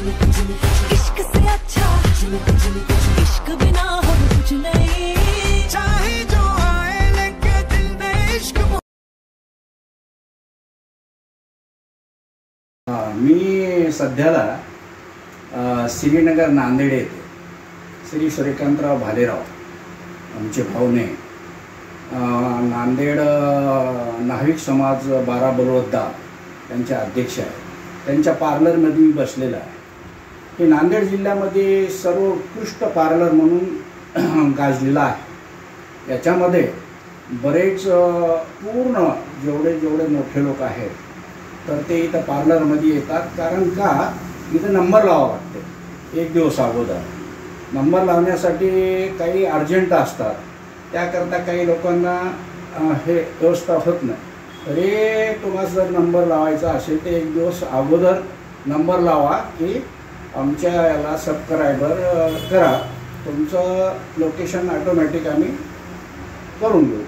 इश्क से अच्छा इश्क बिना हम कुछ नहीं, चाहे जो आए लेके दिल में इश्क। मी सध्याला श्रीनगर नांदेड येथे श्री सूर्यकांतराव भालेराव आमचे भाऊने नांदेड नाविक समाज 12 बलवत्ता त्यांचे अध्यक्ष आहे। त्यांच्या पार्लरमध्ये मी बसलेला आहे। हे नांदेड जिल्ह्यामध्ये सर्वोत्कृष्ट पार्लर म्हणून गाजलेला आहे। याच्यामध्ये बरेच पूर्ण जेवढे मोठे लोक आहेत तर ते इथं पार्लरमध्ये येतात। कारण का इथं नंबर लावावा लागते एक दिवस अगोदर। नंबर लावण्यासाठी काही अर्जंट असतात, त्याकरता काही लोकांना हे व्यवस्था होत नाही। तरी तुम्हाला जर नंबर लावायचा असेल तर एक दिवस अगोदर नंबर लावा की आमच्या याला सबस्क्रायबर करा, तुमचं लोकेशन ऑटोमॅटिक आम्ही करून देऊ।